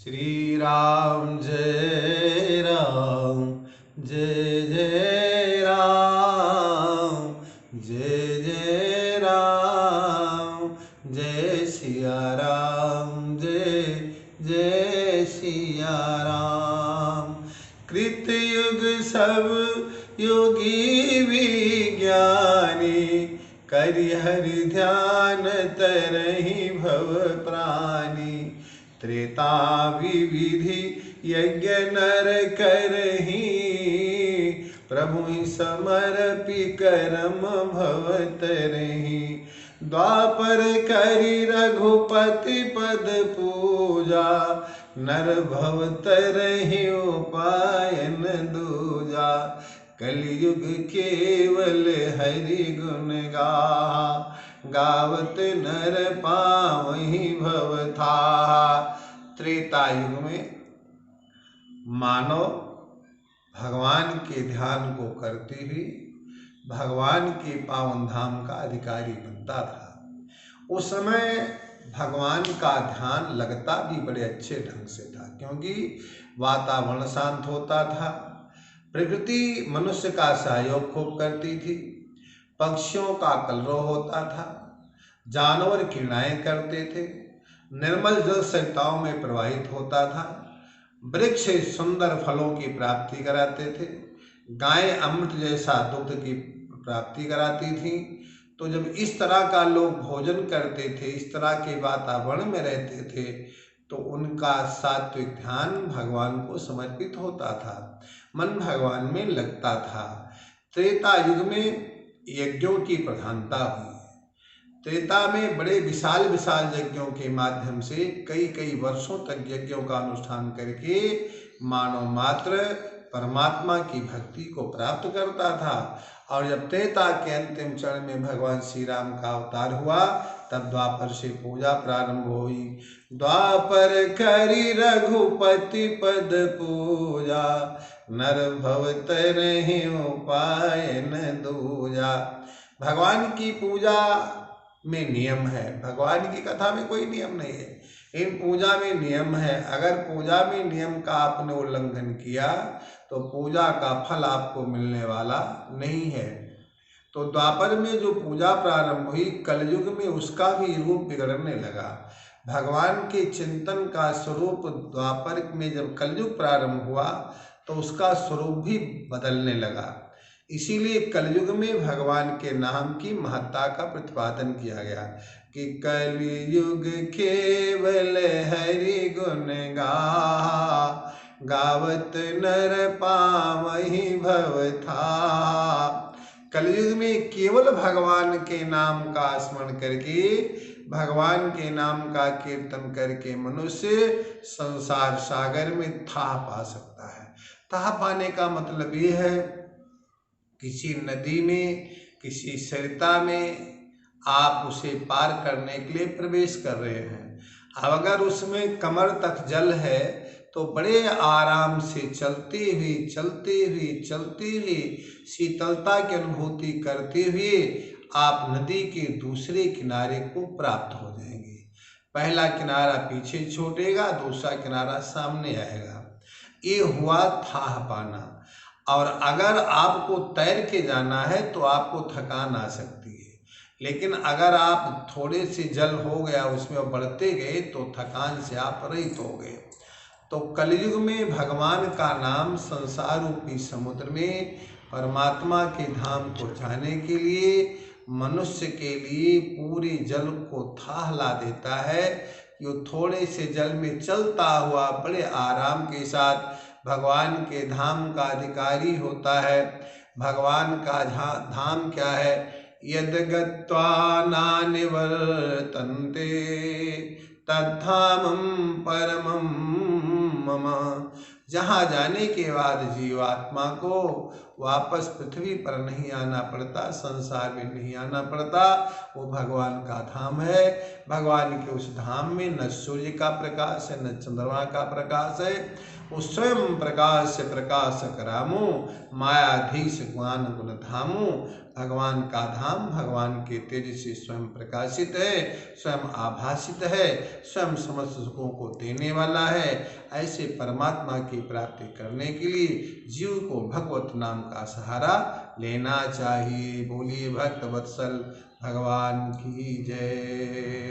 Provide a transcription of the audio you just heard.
श्री राम जय राम जय जय राम जय जय राम जय सिया राम जय जय सिया राम। कृतयुग सब योगी विज्ञानी करि हरि ध्यान तरहि भव प्राणी। त्रेता विविधि यज्ञ नर करहि प्रभु समर्पि करम भव तरहि। द्वापर करि रघुपति पद पूजा नर भव तरहि उपायन दूजा। कलयुग केवल हरि गुण गावत नर पावहि भव थाहा। त्रेता युग में मानव भगवान के ध्यान को करते हुए भगवान के पावन धाम का अधिकारी बनता था। उस समय भगवान का ध्यान लगता भी बड़े अच्छे ढंग से था, क्योंकि वातावरण शांत होता था, प्रकृति मनुष्य का सहयोग खूब करती थी, पक्षियों का कलरव होता था, जानवर क्रीड़ाएं करते थे, निर्मल जल सरिताओं में प्रवाहित होता था, वृक्ष सुंदर फलों की प्राप्ति कराते थे, गायें अमृत जैसा दुग्ध की प्राप्ति कराती थी। तो जब इस तरह का लोग भोजन करते थे, इस तरह के वातावरण में रहते थे, तो उनका सात्विक ध्यान भगवान को समर्पित होता था, मन भगवान में लगता था। त्रेता युग में यज्ञों की प्रधानता हुई। त्रेता में बड़े विशाल विशाल यज्ञों के माध्यम से कई कई वर्षों तक यज्ञों का अनुष्ठान करके मानव मात्र परमात्मा की भक्ति को प्राप्त करता था। और जब त्रेता के अंतिम चरण में भगवान श्री राम का अवतार हुआ, तब द्वापर से पूजा प्रारंभ हुई। द्वापर करि रघुपति पद पूजा नर भव तरहि उपायन दूजा। भगवान की पूजा में नियम है, भगवान की कथा में कोई नियम नहीं है, इन पूजा में नियम है। अगर पूजा में नियम का आपने उल्लंघन किया तो पूजा का फल आपको मिलने वाला नहीं है। तो द्वापर में जो पूजा प्रारंभ हुई, कलयुग में उसका भी रूप बिगड़ने लगा। भगवान के चिंतन का स्वरूप द्वापर में जब कलयुग प्रारंभ हुआ तो उसका स्वरूप भी बदलने लगा। इसीलिए कलयुग में भगवान के नाम की महत्ता का प्रतिपादन किया गया कि कलयुग केवल हरि गुण गावत नर पावहि भव थाहा। कलयुग में केवल भगवान के नाम का स्मरण करके, भगवान के नाम का कीर्तन करके मनुष्य संसार सागर में थाह पा सकता है। थाह पाने का मतलब ये है, किसी नदी में, किसी सरिता में आप उसे पार करने के लिए प्रवेश कर रहे हैं। अब अगर उसमें कमर तक जल है तो बड़े आराम से चलते हुए शीतलता की अनुभूति करते हुए आप नदी के दूसरे किनारे को प्राप्त हो जाएंगे। पहला किनारा पीछे छूटेगा, दूसरा किनारा सामने आएगा। ये हुआ थाह पाना। और अगर आपको तैर के जाना है तो आपको थकान आ सकती है, लेकिन अगर आप थोड़े से जल हो गया उसमें बढ़ते गए तो थकान से आप रहित हो गए। तो कलयुग में भगवान का नाम संसार रूपी समुद्र में परमात्मा के धाम को जाने के लिए मनुष्य के लिए पूरे जल को थाह ला देता है। जो थोड़े से जल में चलता हुआ बड़े आराम के साथ भगवान के धाम का अधिकारी होता है। भगवान का धाम क्या है? यद गत्वा नानिवर्तन्ते तद्धामं परमं मम जहाँ जाने के बाद जीवात्मा को वापस पृथ्वी पर नहीं आना पड़ता, संसार में नहीं आना पड़ता, वो भगवान का धाम है। भगवान के उस धाम में न सूर्य का प्रकाश है, न चंद्रमा का प्रकाश है। वो स्वयं प्रकाश से प्रकाशक रामो, मायाधीश ज्ञान गुण धामो। भगवान का धाम भगवान के तेज से स्वयं प्रकाशित है, स्वयं आभासित है, स्वयं समस्त सुखों को देने वाला है। ऐसे परमात्मा की प्राप्ति करने के लिए जीव को भगवत नाम का सहारा लेना चाहिए। बोलिए भक्त वत्सल भगवान की जय।